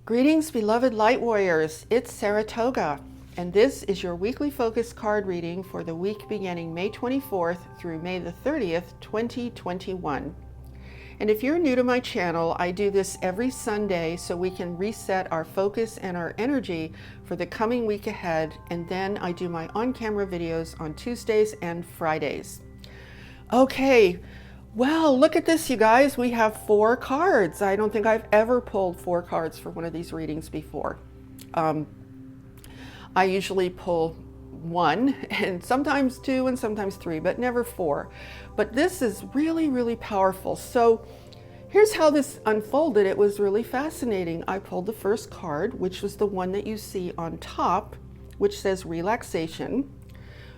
Greetings, beloved light warriors. It's Saratoga, and this is your weekly focus card reading for the week beginning May 24th through May the 30th, 2021. And if you're new to my channel, I do this every Sunday so we can reset our focus and our energy for the coming week ahead, and then I do my on-camera videos on Tuesdays and Fridays. Okay. Well, look at this, you guys. We have 4 cards. I don't think I've ever pulled 4 cards for one of these readings before. I usually pull 1 and sometimes 2 and sometimes 3, but never 4. But this is really, really powerful. So here's how this unfolded. It was really fascinating. I pulled the first card, which was the one that you see on top, which says relaxation.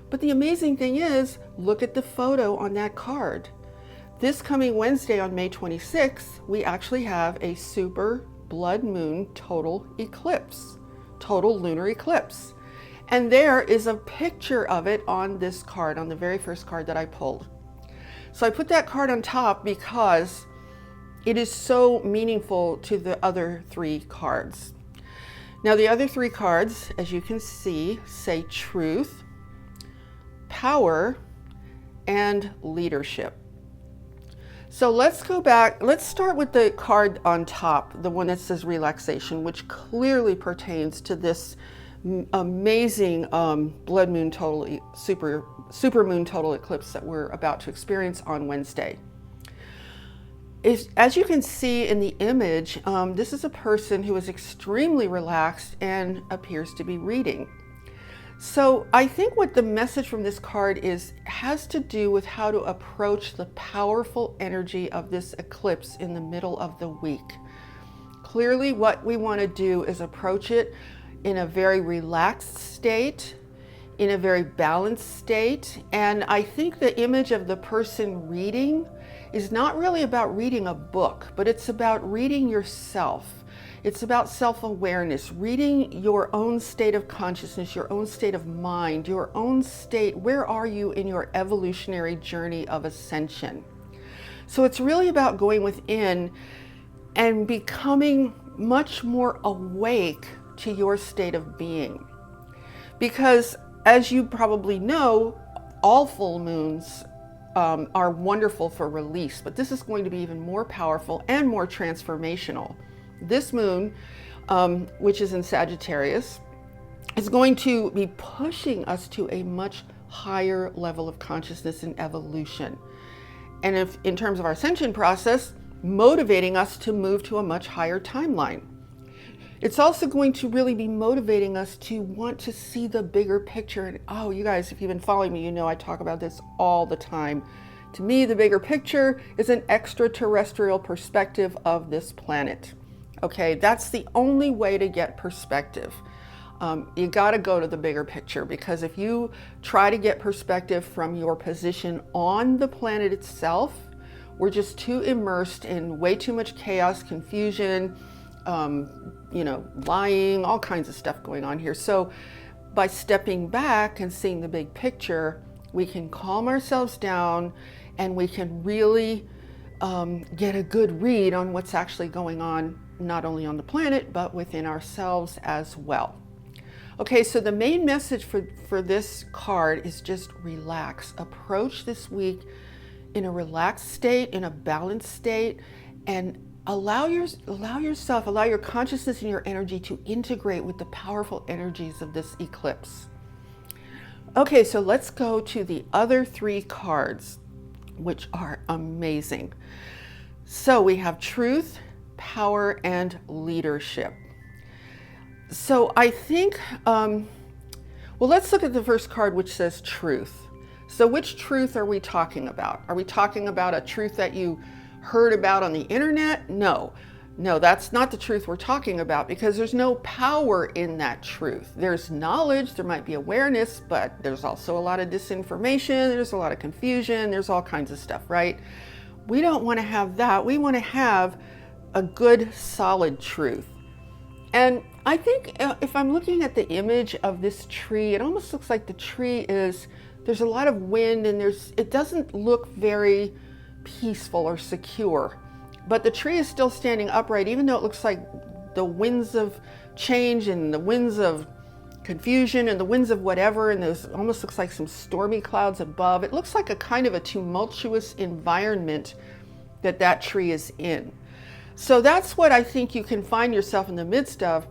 But the amazing thing is, look at the photo on that card. This coming Wednesday on May 26th, we actually have a super blood moon total eclipse, total lunar eclipse. And there is a picture of it on this card, on the very first card that I pulled. So I put that card on top because it is so meaningful to the other 3 cards. Now the other 3 cards, as you can see, say truth, power, and leadership. So let's go back. Let's start with the card on top, the one that says relaxation, which clearly pertains to this amazing blood moon total, super moon total eclipse that we're about to experience on Wednesday. As you can see in the image, this is a person who is extremely relaxed and appears to be reading. So I think what the message from this card has to do with how to approach the powerful energy of this eclipse in the middle of the week. Clearly, what we want to do is approach it in a very relaxed state, in a very balanced state. And I think the image of the person reading is not really about reading a book, but it's about reading yourself. It's about self-awareness, reading your own state of consciousness, your own state of mind, your own state. Where are you in your evolutionary journey of ascension? So it's really about going within and becoming much more awake to your state of being. Because as you probably know, all full moons are wonderful for release, but this is going to be even more powerful and more transformational. This moon, which is in Sagittarius, is going to be pushing us to a much higher level of consciousness and evolution. And if, in terms of our ascension process, motivating us to move to a much higher timeline. It's also going to really be motivating us to want to see the bigger picture. And oh, you guys, if you've been following me, you know I talk about this all the time. To me, the bigger picture is an extraterrestrial perspective of this planet. Okay, that's the only way to get perspective. You got to go to the bigger picture, because if you try to get perspective from your position on the planet itself, we're just too immersed in way too much chaos, confusion, lying, all kinds of stuff going on here. So by stepping back and seeing the big picture, we can calm ourselves down and we can really get a good read on what's actually going on, not only on the planet, but within ourselves as well. Okay, so the main message for this card is just relax. Approach this week in a relaxed state, in a balanced state, and allow your consciousness and your energy to integrate with the powerful energies of this eclipse. Okay, so let's go to the other 3 cards, which are amazing. So we have truth, power, and leadership. So I think, well, let's look at the first card, which says truth. So which truth are we talking about? Are we talking about a truth that you heard about on the internet? No, that's not the truth we're talking about, because there's no power in that truth. There's knowledge, there might be awareness, but there's also a lot of disinformation, there's a lot of confusion, there's all kinds of stuff, right? We don't want to have that. We want to have a good, solid truth. And I think if I'm looking at the image of this tree, it almost looks like the tree there's a lot of wind, and it doesn't look very peaceful or secure. But the tree is still standing upright, even though it looks like the winds of change and the winds of confusion and the winds of whatever, and there's almost looks like some stormy clouds above. It looks like a kind of a tumultuous environment that tree is in. So that's what I think you can find yourself in the midst of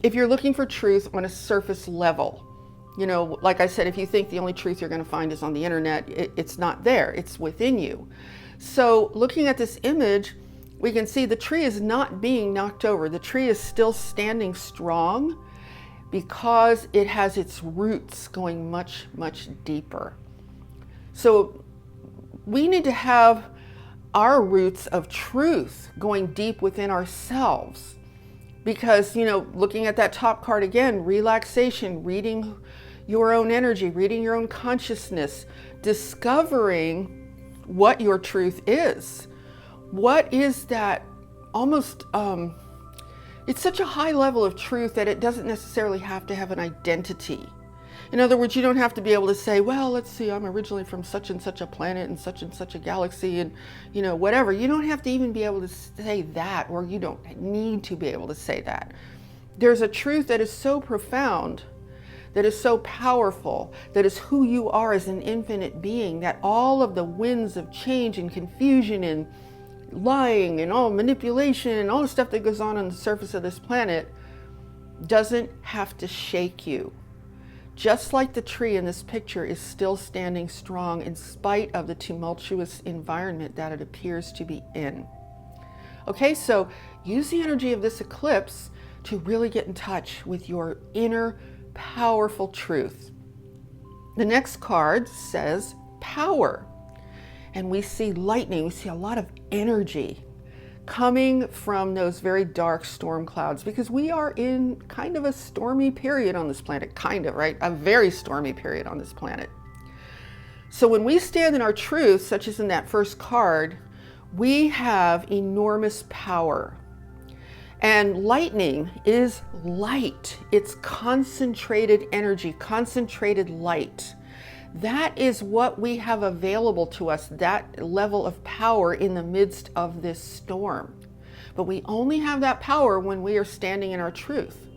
if you're looking for truth on a surface level. You know, like I said, if you think the only truth you're going to find is on the internet, it's not there, it's within you. So looking at this image, we can see the tree is not being knocked over. The tree is still standing strong because it has its roots going much, much deeper. So we need to have our roots of truth going deep within ourselves. Because, you know, looking at that top card again, relaxation, reading your own energy, reading your own consciousness, discovering what your truth is. What is that almost, it's such a high level of truth that it doesn't necessarily have to have an identity. In other words, you don't have to be able to say, well, let's see, I'm originally from such and such a planet and such a galaxy and, you know, whatever. You don't have to even be able to say that, or you don't need to be able to say that. There's a truth that is so profound, that is so powerful, that is who you are as an infinite being, that all of the winds of change and confusion and lying and all manipulation and all the stuff that goes on the surface of this planet doesn't have to shake you. Just like the tree in this picture is still standing strong in spite of the tumultuous environment that it appears to be in. Okay, so use the energy of this eclipse to really get in touch with your inner powerful truth. The next card says power. And we see lightning, we see a lot of energy coming from those very dark storm clouds, because we are in kind of a stormy period on this planet, kind of, right? A very stormy period on this planet. So when we stand in our truth, such as in that first card, we have enormous power. And lightning is light. It's concentrated energy, concentrated light. That is what we have available to us, that level of power in the midst of this storm. But we only have that power when we are standing in our truth.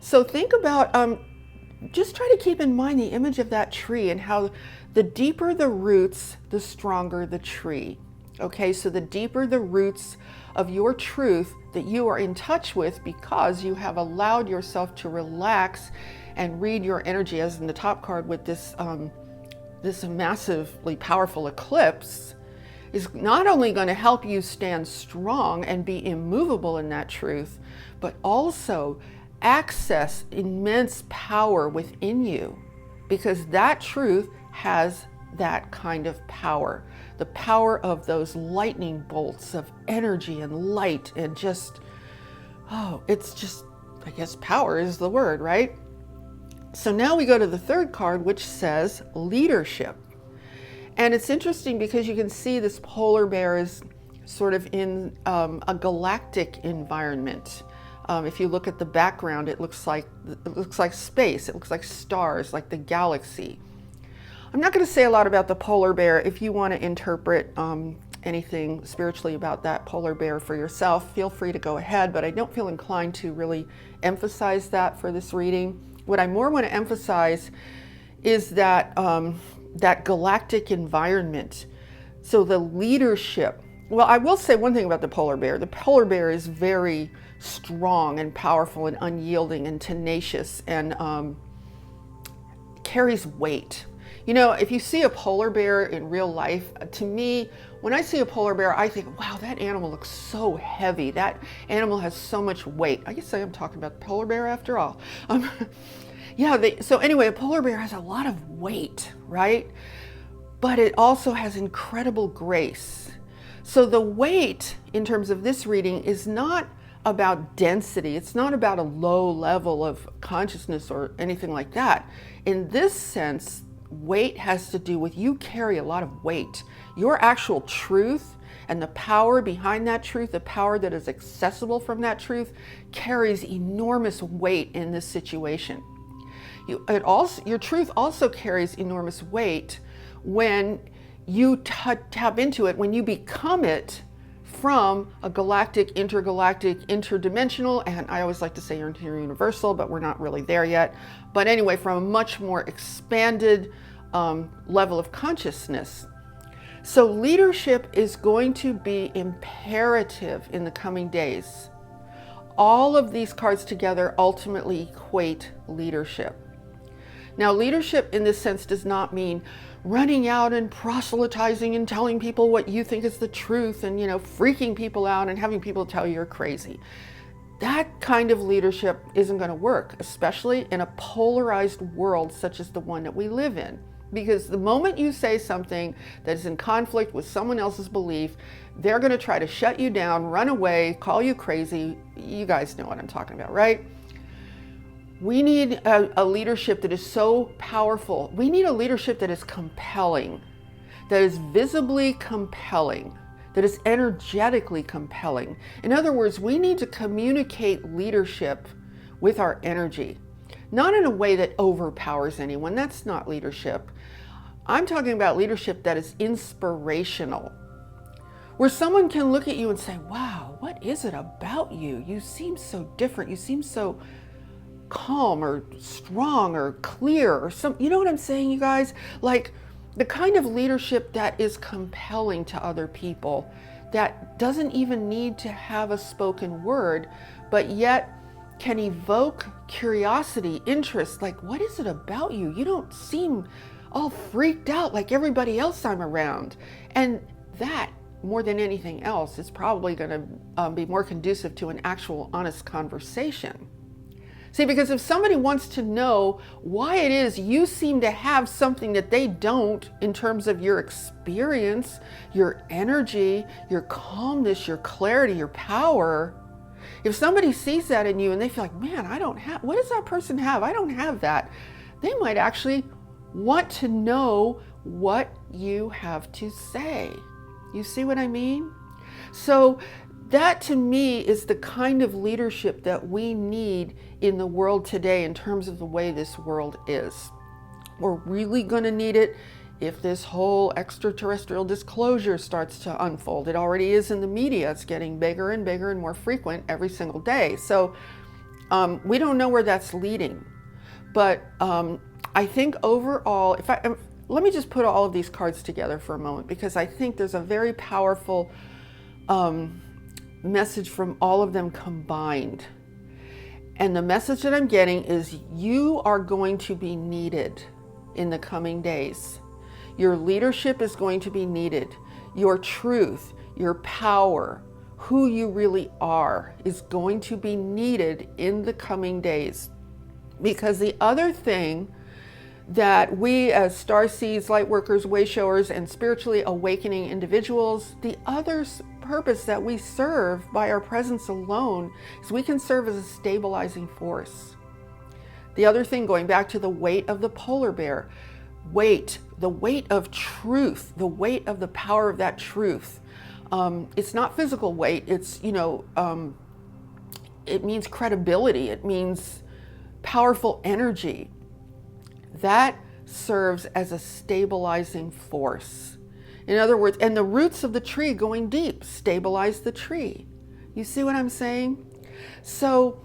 So think about, just try to keep in mind the image of that tree and how the deeper the roots, the stronger the tree. Okay, so the deeper the roots of your truth that you are in touch with, because you have allowed yourself to relax and read your energy, as in the top card with this this massively powerful eclipse, is not only going to help you stand strong and be immovable in that truth, but also access immense power within you, because that truth has that kind of power, the power of those lightning bolts of energy and light and just, oh, it's just, I guess power is the word, right? So now we go to the third card, which says leadership. And it's interesting because you can see this polar bear is sort of in a galactic environment. If you look at the background, it looks like space. It looks like stars, like the galaxy. I'm not going to say a lot about the polar bear. If you want to interpret anything spiritually about that polar bear for yourself, feel free to go ahead, but I don't feel inclined to really emphasize that for this reading. What I more want to emphasize is that that galactic environment. So the leadership. Well, I will say one thing about the polar bear. The polar bear is very strong and powerful and unyielding and tenacious and carries weight. You know, if you see a polar bear in real life, to me, when I see a polar bear, I think, wow, that animal looks so heavy. That animal has so much weight. I guess I am talking about the polar bear after all. So anyway, a polar bear has a lot of weight, right? But it also has incredible grace. So the weight, in terms of this reading, is not about density. It's not about a low level of consciousness or anything like that. In this sense, weight has to do with you carry a lot of weight. Your actual truth and the power behind that truth, the power that is accessible from that truth, carries enormous weight in this situation. Your truth also carries enormous weight when you tap into it, when you become it from a galactic, intergalactic, interdimensional, and I always like to say interuniversal, but we're not really there yet. But anyway, from a much more expanded level of consciousness. So leadership is going to be imperative in the coming days. All of these cards together ultimately equate leadership. Now, leadership in this sense does not mean running out and proselytizing and telling people what you think is the truth and, freaking people out and having people tell you you're crazy. That kind of leadership isn't going to work, especially in a polarized world such as the one that we live in. Because the moment you say something that is in conflict with someone else's belief, they're going to try to shut you down, run away, call you crazy. You guys know what I'm talking about, right? We need a leadership that is so powerful. We need a leadership that is compelling, that is visibly compelling, that is energetically compelling. In other words, we need to communicate leadership with our energy, not in a way that overpowers anyone. That's not leadership. I'm talking about leadership that is inspirational, where someone can look at you and say, wow, what is it about you? You seem so different. You seem so calm or strong or clear or you know what I'm saying, you guys? Like the kind of leadership that is compelling to other people, that doesn't even need to have a spoken word, but yet can evoke curiosity, interest. Like, what is it about you? You don't seem all freaked out like everybody else I'm around. And that, more than anything else, is probably going to be more conducive to an actual honest conversation. See, because if somebody wants to know why it is you seem to have something that they don't in terms of your experience, your energy, your calmness, your clarity, your power, if somebody sees that in you and they feel like, man, what does that person have? I don't have that. They might actually want to know what you have to say. You see what I mean? So that to me is the kind of leadership that we need in the world today in terms of the way this world is. We're really going to need it if this whole extraterrestrial disclosure starts to unfold. It already is in the media. It's getting bigger and bigger and more frequent every single day. So we don't know where that's leading. But I think overall, let me just put all of these cards together for a moment, because I think there's a very powerful message from all of them combined. And the message that I'm getting is you are going to be needed in the coming days. Your leadership is going to be needed. Your truth, your power, who you really are is going to be needed in the coming days. Because the other thing that we as starseeds, lightworkers, wayshowers, and spiritually awakening individuals, the other purpose that we serve by our presence alone is we can serve as a stabilizing force. The other thing, going back to the weight of the polar bear, the weight of truth, the weight of the power of that truth. It's not physical weight. It's, it means credibility. It means powerful energy. That serves as a stabilizing force. In other words, and the roots of the tree going deep stabilize the tree. You see what I'm saying? So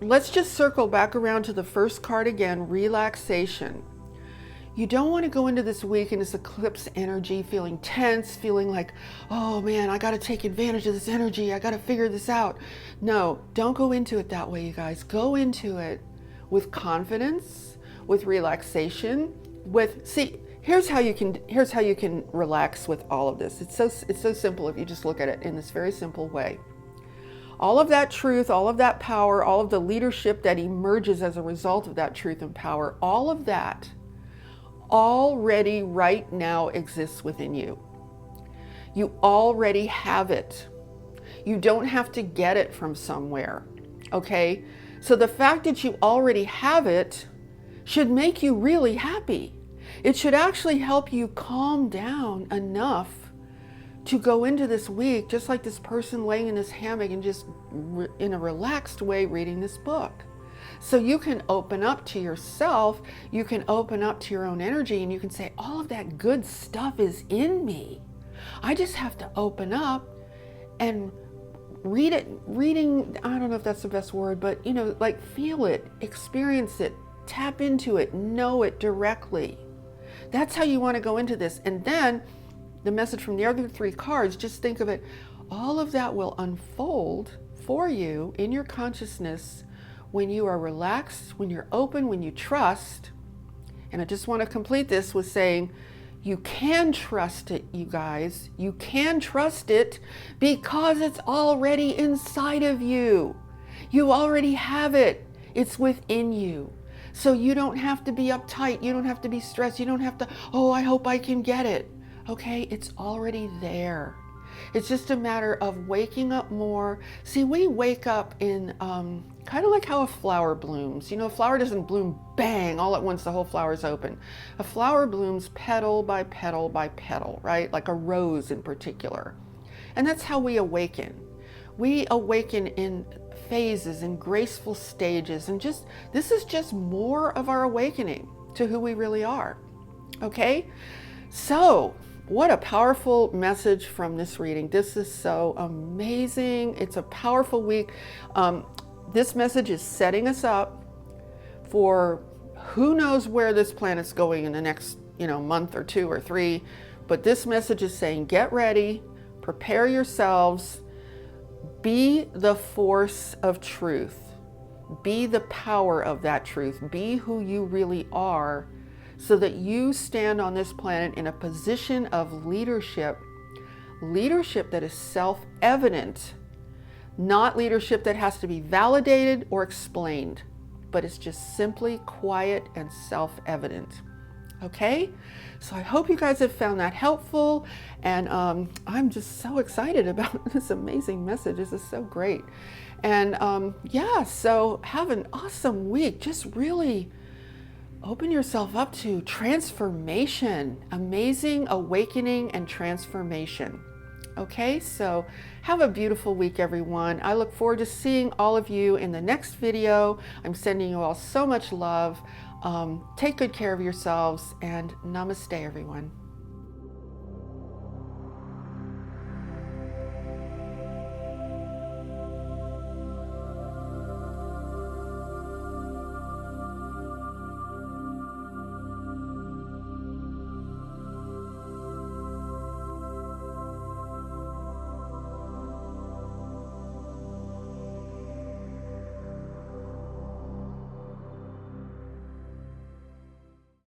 let's just circle back around to the first card again, relaxation. You don't want to go into this week in this eclipse energy feeling tense, feeling like, oh man, I got to take advantage of this energy. I got to figure this out. No, don't go into it that way, you guys. Go into it with confidence, with relaxation, here's how you can relax with all of this. It's so simple if you just look at it in this very simple way. All of that truth, all of that power, all of the leadership that emerges as a result of that truth and power, all of that already right now exists within you. You already have it. You don't have to get it from somewhere, okay? So the fact that you already have it should make you really happy. It should actually help you calm down enough to go into this week just like this person laying in this hammock and just in a relaxed way reading this book. So you can open up to yourself, you can open up to your own energy, and you can say, all of that good stuff is in me. I just have to open up and read it. Reading, I don't know if that's the best word, but you know, like feel it, experience it, tap into it, know it directly. That's how you want to go into this. And then the message from the other 3 cards, just think of it, all of that will unfold for you in your consciousness when you are relaxed, when you're open, when you trust. And I just want to complete this with saying, you can trust it, you guys. You can trust it because it's already inside of you. You already have it. It's within you. So you don't have to be uptight. You don't have to be stressed. You don't have to, oh, I hope I can get it. Okay, it's already there. It's just a matter of waking up more. See, we wake up in kind of like how a flower blooms. You know, a flower doesn't bloom bang all at once, the whole flower is open. A flower blooms petal by petal by petal, right? Like a rose in particular. And that's how we awaken. We awaken in phases and graceful stages, and just this is just more of our awakening to who we really are. Okay? So, what a powerful message from this reading. This is so amazing. It's a powerful week. This message is setting us up for who knows where this planet's going in the next, month or 2 or 3. But this message is saying, get ready, prepare yourselves, be the force of truth, be the power of that truth, be who you really are, so that you stand on this planet in a position of leadership that is self-evident, not leadership that has to be validated or explained, but it's just simply quiet and self-evident. Okay? So I hope you guys have found that helpful, and I'm just so excited about this amazing message. This is so great. And so have an awesome week. Just really open yourself up to transformation, amazing awakening and transformation. Okay, so have a beautiful week, everyone. I look forward to seeing all of you in the next video. I'm sending you all so much love. Take good care of yourselves, and namaste, everyone.